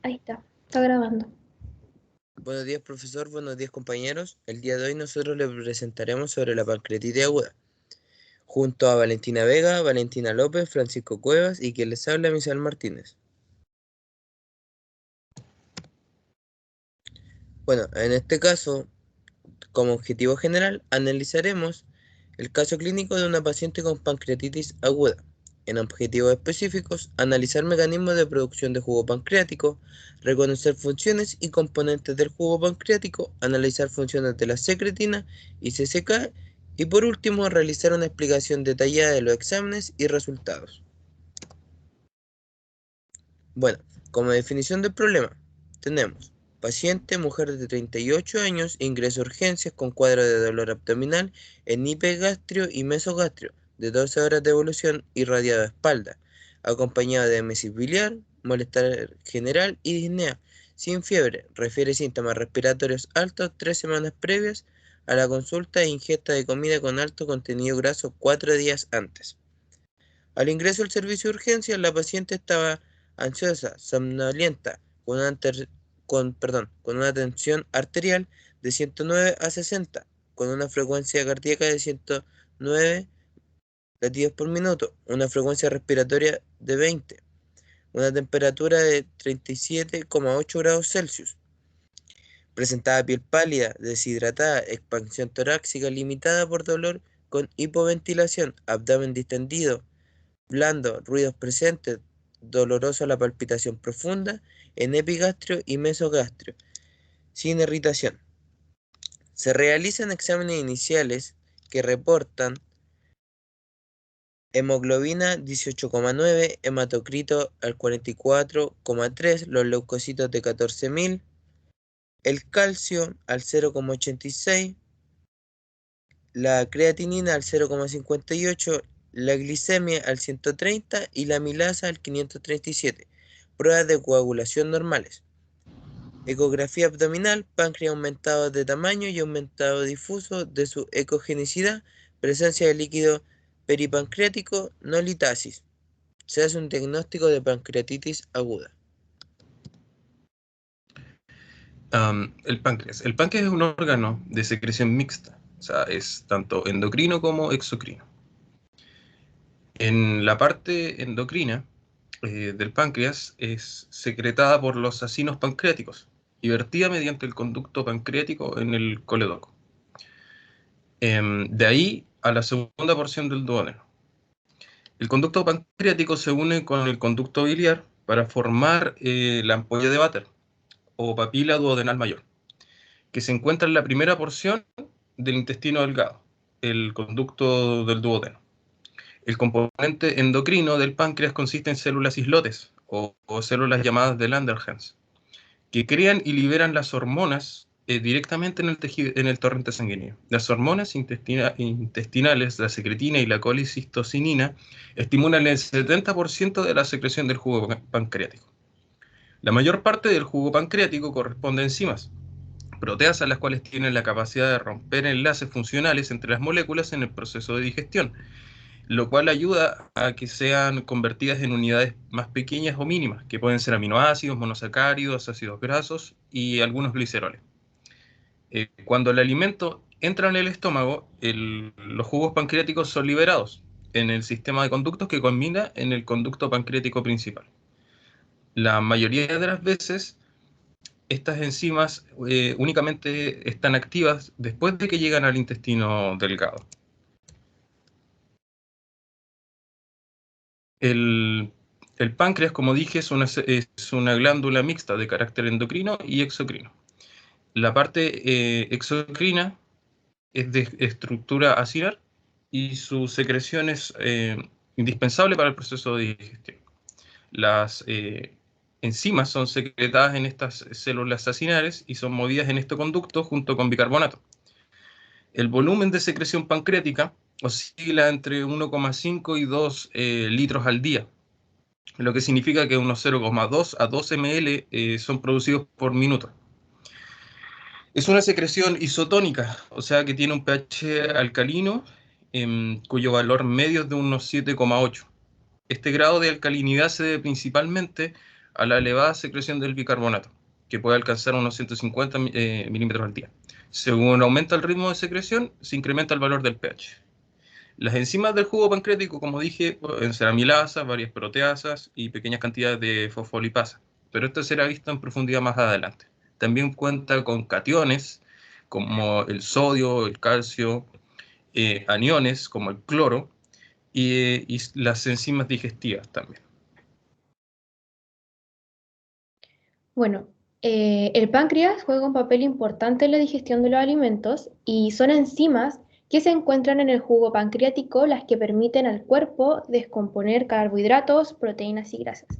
Ahí está grabando. Buenos días, profesor. Buenos días, compañeros. El día de hoy nosotros les presentaremos sobre la pancreatitis aguda, junto a Valentina Vega, Valentina López, Francisco Cuevas y quien les habla, Misael Martínez. Bueno, en este caso, como objetivo general, analizaremos el caso clínico de una paciente con pancreatitis aguda. En objetivos específicos, analizar mecanismos de producción de jugo pancreático, reconocer funciones y componentes del jugo pancreático, analizar funciones de la secretina y CCK, y por último, realizar una explicación detallada de los exámenes y resultados. Bueno, como definición del problema, tenemos paciente, mujer de 38 años, ingreso a urgencias con cuadro de dolor abdominal en hipegastrio y mesogastrio, de 12 horas de evolución irradiado a espalda, acompañado de emesis biliar, malestar general y disnea, sin fiebre, refiere síntomas respiratorios altos 3 semanas previas a la consulta e ingesta de comida con alto contenido graso 4 días antes. Al ingreso al servicio de urgencias, la paciente estaba ansiosa, somnolienta, con una tensión arterial de 109 a 60, con una frecuencia cardíaca de 109 latidos por minuto, una frecuencia respiratoria de 20, una temperatura de 37,8 grados Celsius. Presentaba piel pálida, deshidratada, expansión torácica limitada por dolor con hipoventilación, abdomen distendido, blando, ruidos presentes, doloroso la palpitación profunda, en epigastrio y mesogastrio, sin irritación. Se realizan exámenes iniciales que reportan hemoglobina 18,9, hematocrito al 44,3, los leucocitos de 14.000, el calcio al 0,86, la creatinina al 0,58, la glicemia al 130 y la amilasa al 537. Pruebas de coagulación normales. Ecografía abdominal, páncreas aumentado de tamaño y aumentado difuso de su ecogenicidad, presencia de líquido peripancreático, no litasis. Se hace un diagnóstico de pancreatitis aguda. El páncreas. El páncreas es un órgano de secreción mixta, o sea, es tanto endocrino como exocrino. En la parte endocrina del páncreas es secretada por los acinos pancreáticos y vertida mediante el conducto pancreático en el coledoco. De ahí a la segunda porción del duodeno. El conducto pancreático se une con el conducto biliar para formar la ampolla de Vater o papila duodenal mayor, que se encuentra en la primera porción del intestino delgado, el conducto del duodeno. El componente endocrino del páncreas consiste en células islotes o células llamadas de Langerhans, que crean y liberan las hormonas directamente en el torrente sanguíneo. Las hormonas intestinales, la secretina y la colicistocinina, estimulan el 70% de la secreción del jugo pancreático. La mayor parte del jugo pancreático corresponde a enzimas, proteasas, las cuales tienen la capacidad de romper enlaces funcionales entre las moléculas en el proceso de digestión, lo cual ayuda a que sean convertidas en unidades más pequeñas o mínimas, que pueden ser aminoácidos, monosacáridos, ácidos grasos y algunos gliceroles. Cuando el alimento entra en el estómago, los jugos pancreáticos son liberados en el sistema de conductos que combina en el conducto pancreático principal. La mayoría de las veces, estas enzimas únicamente están activas después de que llegan al intestino delgado. El páncreas, como dije, es una glándula mixta de carácter endocrino y exocrino. La parte exocrina es de estructura acinar y su secreción es indispensable para el proceso de digestión. Las enzimas son secretadas en estas células acinares y son movidas en este conducto junto con bicarbonato. El volumen de secreción pancreática oscila entre 1,5 y 2 litros al día, lo que significa que unos 0,2 a 2 ml son producidos por minuto. Es una secreción isotónica, o sea que tiene un pH alcalino, cuyo valor medio es de unos 7,8. Este grado de alcalinidad se debe principalmente a la elevada secreción del bicarbonato, que puede alcanzar unos 150 milímetros al día. Según aumenta el ritmo de secreción, se incrementa el valor del pH. Las enzimas del jugo pancreático, como dije, pueden ser amilasas, varias proteasas y pequeñas cantidades de fosfolipasa, pero esto será visto en profundidad más adelante. También cuenta con cationes, como el sodio, el calcio, aniones, como el cloro, y las enzimas digestivas también. Bueno, el páncreas juega un papel importante en la digestión de los alimentos y son enzimas que se encuentran en el jugo pancreático las que permiten al cuerpo descomponer carbohidratos, proteínas y grasas.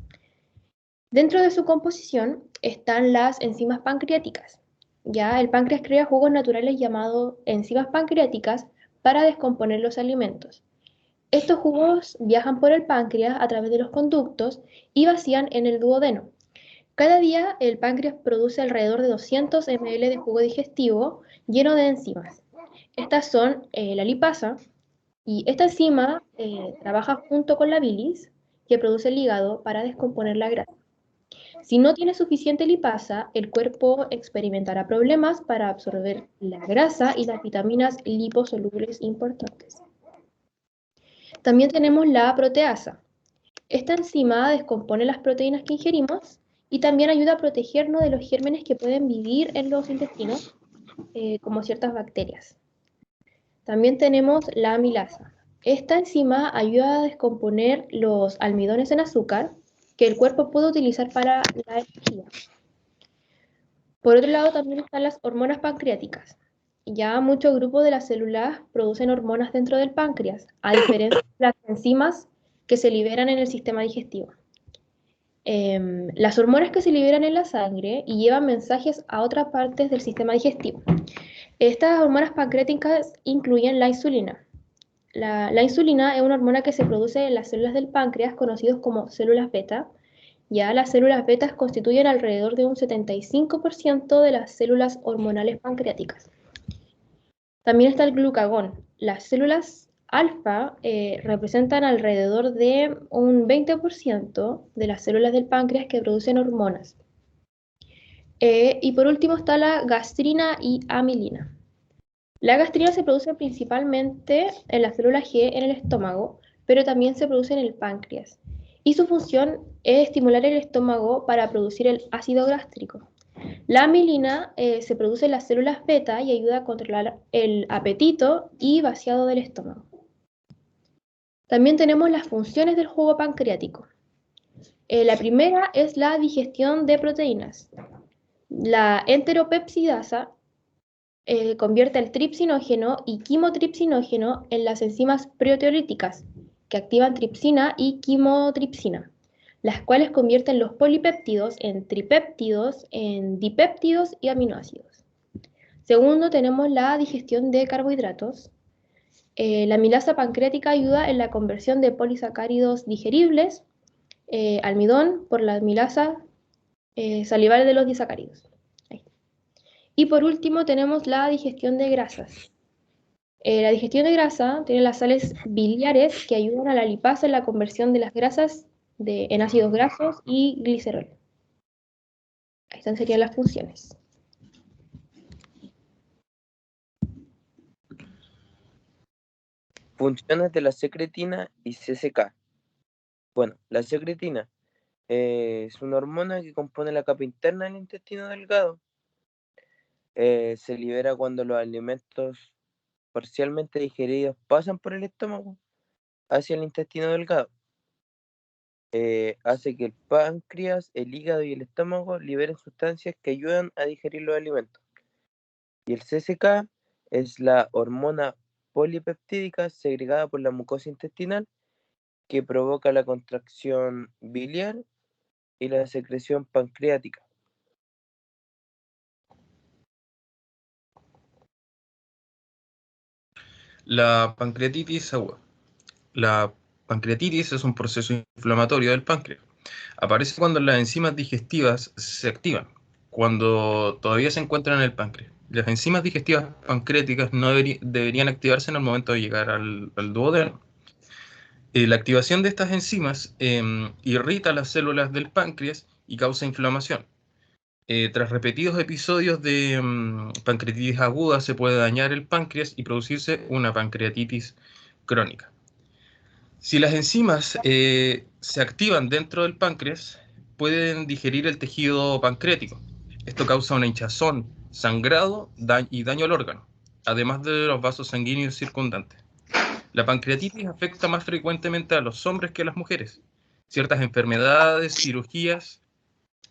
Dentro de su composición están las enzimas pancreáticas. Ya el páncreas crea jugos naturales llamados enzimas pancreáticas para descomponer los alimentos. Estos jugos viajan por el páncreas a través de los conductos y vacían en el duodeno. Cada día el páncreas produce alrededor de 200 ml de jugo digestivo lleno de enzimas. Estas son la lipasa, y esta enzima trabaja junto con la bilis que produce el hígado para descomponer la grasa. Si no tiene suficiente lipasa, el cuerpo experimentará problemas para absorber la grasa y las vitaminas liposolubles importantes. También tenemos la proteasa. Esta enzima descompone las proteínas que ingerimos y también ayuda a protegernos de los gérmenes que pueden vivir en los intestinos, como ciertas bacterias. También tenemos la amilasa. Esta enzima ayuda a descomponer los almidones en azúcar que el cuerpo puede utilizar para la energía. Por otro lado, también están las hormonas pancreáticas. Ya muchos grupos de las células producen hormonas dentro del páncreas, a diferencia de las enzimas que se liberan en el sistema digestivo. Las hormonas que se liberan en la sangre y llevan mensajes a otras partes del sistema digestivo. Estas hormonas pancreáticas incluyen la insulina. La insulina es una hormona que se produce en las células del páncreas, conocidas como células beta. Ya las células beta constituyen alrededor de un 75% de las células hormonales pancreáticas. También está el glucagón. Las células alfa representan alrededor de un 20% de las células del páncreas que producen hormonas. Y por último está la gastrina y amilina. La gastrina se produce principalmente en la célula G en el estómago, pero también se produce en el páncreas. Y su función es estimular el estómago para producir el ácido gástrico. La amilina se produce en las células beta y ayuda a controlar el apetito y vaciado del estómago. También tenemos las funciones del jugo pancreático. La primera es la digestión de proteínas. La enteropepsidasa convierte el tripsinógeno y quimotripsinógeno en las enzimas proteolíticas, que activan tripsina y quimotripsina, las cuales convierten los polipéptidos en tripéptidos, en dipéptidos y aminoácidos. Segundo, tenemos la digestión de carbohidratos. La amilasa pancreática ayuda en la conversión de polisacáridos digeribles, almidón, por la amilasa salival de los disacáridos. Y por último tenemos la digestión de grasas. La digestión de grasa tiene las sales biliares que ayudan a la lipasa en la conversión de las grasas en ácidos grasos y glicerol. Estas serían las funciones. Funciones de la secretina y CCK. Bueno, la secretina es una hormona que compone la capa interna del intestino delgado. Se libera cuando los alimentos parcialmente digeridos pasan por el estómago hacia el intestino delgado. Hace que el páncreas, el hígado y el estómago liberen sustancias que ayudan a digerir los alimentos. Y el CCK es la hormona polipeptídica segregada por la mucosa intestinal que provoca la contracción biliar y la secreción pancreática. La pancreatitis aguda. La pancreatitis es un proceso inflamatorio del páncreas. Aparece cuando las enzimas digestivas se activan, cuando todavía se encuentran en el páncreas. Las enzimas digestivas pancreáticas no deberían activarse en el momento de llegar al duodeno. La activación de estas enzimas irrita las células del páncreas y causa inflamación. Tras repetidos episodios de pancreatitis aguda se puede dañar el páncreas y producirse una pancreatitis crónica. Si las enzimas se activan dentro del páncreas, pueden digerir el tejido pancreático. Esto causa una hinchazón, sangrado y daño al órgano, además de los vasos sanguíneos circundantes. La pancreatitis afecta más frecuentemente a los hombres que a las mujeres. Ciertas enfermedades, cirugías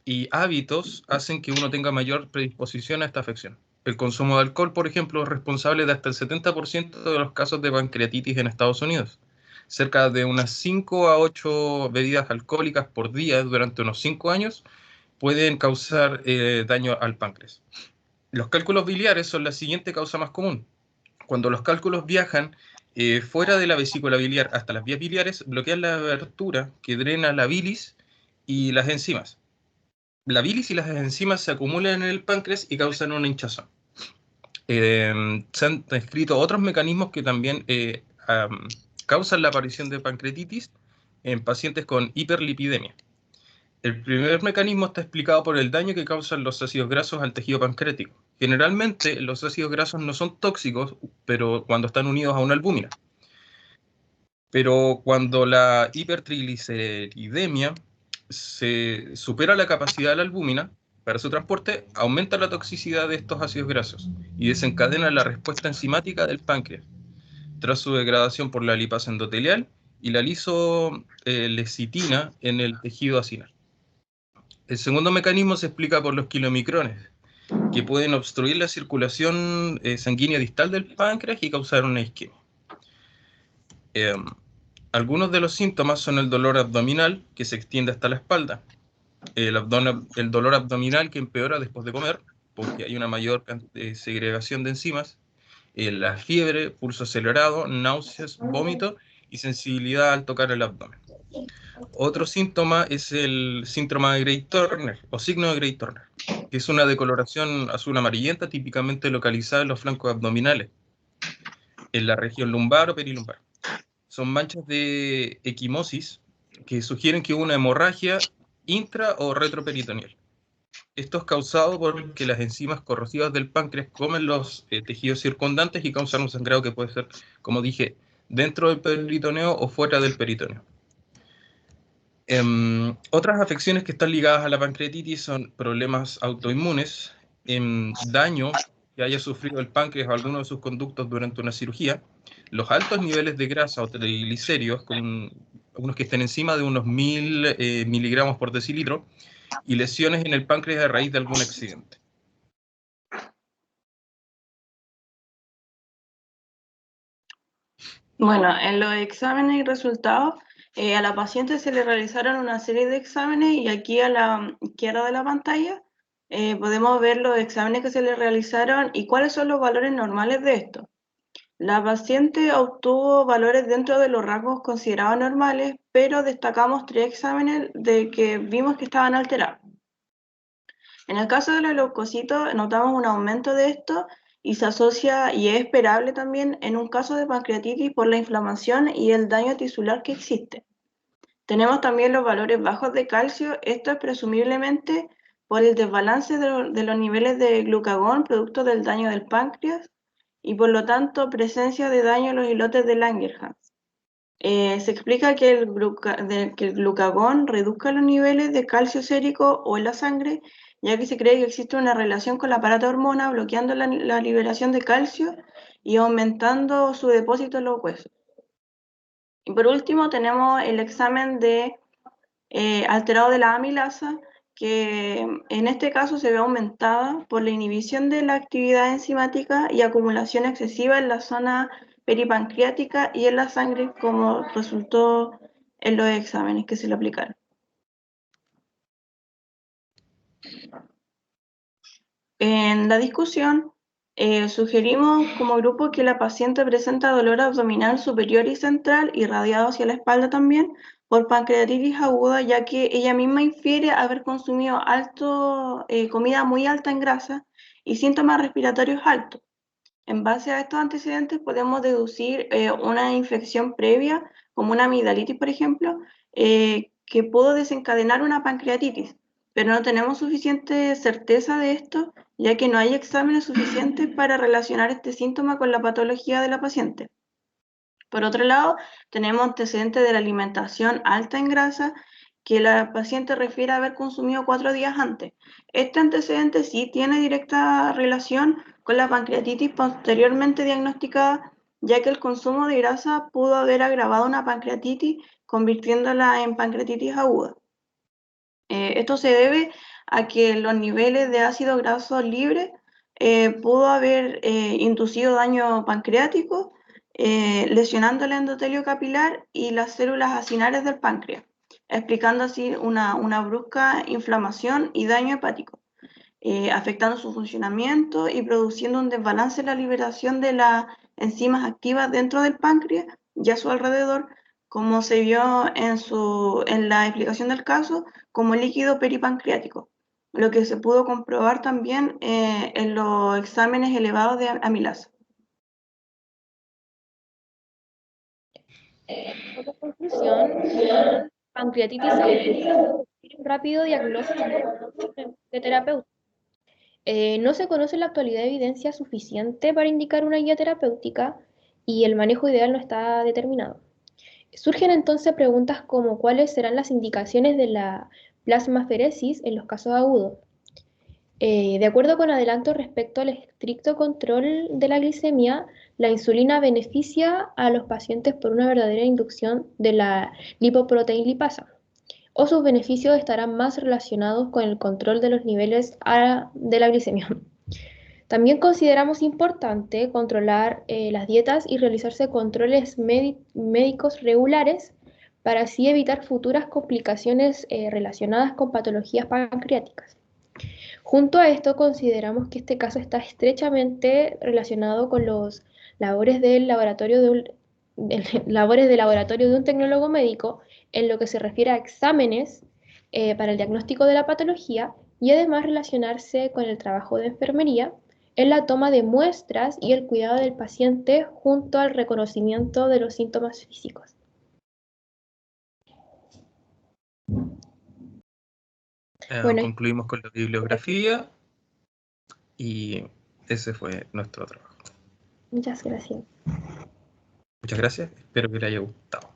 y hábitos hacen que uno tenga mayor predisposición a esta afección. El consumo de alcohol, por ejemplo, es responsable de hasta el 70% de los casos de pancreatitis en Estados Unidos. Cerca de unas 5 a 8 bebidas alcohólicas por día durante unos 5 años pueden causar daño al páncreas. Los cálculos biliares son la siguiente causa más común. Cuando los cálculos viajan fuera de la vesícula biliar hasta las vías biliares, bloquean la abertura que drena la bilis y las enzimas. La bilis y las enzimas se acumulan en el páncreas y causan una hinchazón. Se han descrito otros mecanismos que también causan la aparición de pancreatitis en pacientes con hiperlipidemia. El primer mecanismo está explicado por el daño que causan los ácidos grasos al tejido pancreático. Generalmente los ácidos grasos no son tóxicos, pero cuando están unidos a una albúmina. Pero cuando la hipertrigliceridemia se supera la capacidad de la albúmina para su transporte, aumenta la toxicidad de estos ácidos grasos y desencadena la respuesta enzimática del páncreas, tras su degradación por la lipasa endotelial y la lisolecitina en el tejido acinar. El segundo mecanismo se explica por los kilomicrones, que pueden obstruir la circulación sanguínea distal del páncreas y causar una isquemia. Algunos de los síntomas son el dolor abdominal, que se extiende hasta la espalda, el dolor abdominal que empeora después de comer, porque hay una mayor segregación de enzimas, la fiebre, pulso acelerado, náuseas, vómito y sensibilidad al tocar el abdomen. Otro síntoma es el síndrome de Grey-Turner, o signo de Grey-Turner, que es una decoloración azul amarillenta típicamente localizada en los flancos abdominales, en la región lumbar o perilumbar. Son manchas de equimosis que sugieren que hubo una hemorragia intra o retroperitoneal. Esto es causado porque las enzimas corrosivas del páncreas comen los tejidos circundantes y causan un sangrado que puede ser, como dije, dentro del peritoneo o fuera del peritoneo. Otras afecciones que están ligadas a la pancreatitis son problemas autoinmunes, daño que haya sufrido el páncreas o alguno de sus conductos durante una cirugía, los altos niveles de grasa o triglicéridos, con algunos que estén encima de unos 1000 miligramos por decilitro, y lesiones en el páncreas a raíz de algún accidente. Bueno, en los exámenes y resultados, a la paciente se le realizaron una serie de exámenes y aquí a la izquierda de la pantalla podemos ver los exámenes que se le realizaron y cuáles son los valores normales de esto. La paciente obtuvo valores dentro de los rangos considerados normales, pero destacamos 3 exámenes de que vimos que estaban alterados. En el caso de los leucocitos, notamos un aumento de esto y se asocia, y es esperable también, en un caso de pancreatitis por la inflamación y el daño tisular que existe. Tenemos también los valores bajos de calcio, esto es presumiblemente por el desbalance de los niveles de glucagón producto del daño del páncreas y por lo tanto presencia de daño en los islotes de Langerhans. Se explica que el glucagón reduzca los niveles de calcio sérico o en la sangre, ya que se cree que existe una relación con la aparato hormona bloqueando la liberación de calcio y aumentando su depósito en los huesos. Y por último tenemos el examen de alterado de la amilasa, que en este caso se ve aumentada por la inhibición de la actividad enzimática y acumulación excesiva en la zona peripancreática y en la sangre, como resultó en los exámenes que se le aplicaron. En la discusión, sugerimos como grupo que la paciente presenta dolor abdominal superior y central, irradiado hacia la espalda también, por pancreatitis aguda, ya que ella misma infiere haber consumido comida muy alta en grasa y síntomas respiratorios altos. En base a estos antecedentes podemos deducir una infección previa, como una amigdalitis, por ejemplo, que pudo desencadenar una pancreatitis. pero no tenemos suficiente certeza de esto, ya que no hay exámenes suficientes para relacionar este síntoma con la patología de la paciente. Por otro lado, tenemos antecedentes de la alimentación alta en grasa que la paciente refiere a haber consumido 4 días antes. Este antecedente sí tiene directa relación con la pancreatitis posteriormente diagnosticada, ya que el consumo de grasa pudo haber agravado una pancreatitis, convirtiéndola en pancreatitis aguda. Esto se debe a que los niveles de ácido graso libre pudo haber inducido daño pancreático, lesionando el endotelio capilar y las células acinares del páncreas, explicando así una brusca inflamación y daño hepático, afectando su funcionamiento y produciendo un desbalance en la liberación de las enzimas activas dentro del páncreas y a su alrededor, como se vio en la explicación del caso, como líquido peripancreático, lo que se pudo comprobar también en los exámenes elevados de amilasa. Como conclusión, la pancreatitis aguda requiere un rápido diagnóstico de terapeuta. No se conoce en la actualidad evidencia suficiente para indicar una guía terapéutica y el manejo ideal no está determinado. Surgen entonces preguntas como cuáles serán las indicaciones de la plasmaferesis en los casos agudos. De acuerdo con adelanto respecto al estricto control de la glicemia, la insulina beneficia a los pacientes por una verdadera inducción de la lipoproteína lipasa, o sus beneficios estarán más relacionados con el control de los niveles de la glicemia. También consideramos importante controlar las dietas y realizarse controles médicos regulares para así evitar futuras complicaciones relacionadas con patologías pancreáticas. Junto a esto, consideramos que este caso está estrechamente relacionado con los labores del laboratorio de un tecnólogo médico en lo que se refiere a exámenes para el diagnóstico de la patología y además relacionarse con el trabajo de enfermería en la toma de muestras y el cuidado del paciente junto al reconocimiento de los síntomas físicos. Bueno, Concluimos con la bibliografía y ese fue nuestro trabajo. muchas gracias. Muchas gracias, espero que les haya gustado.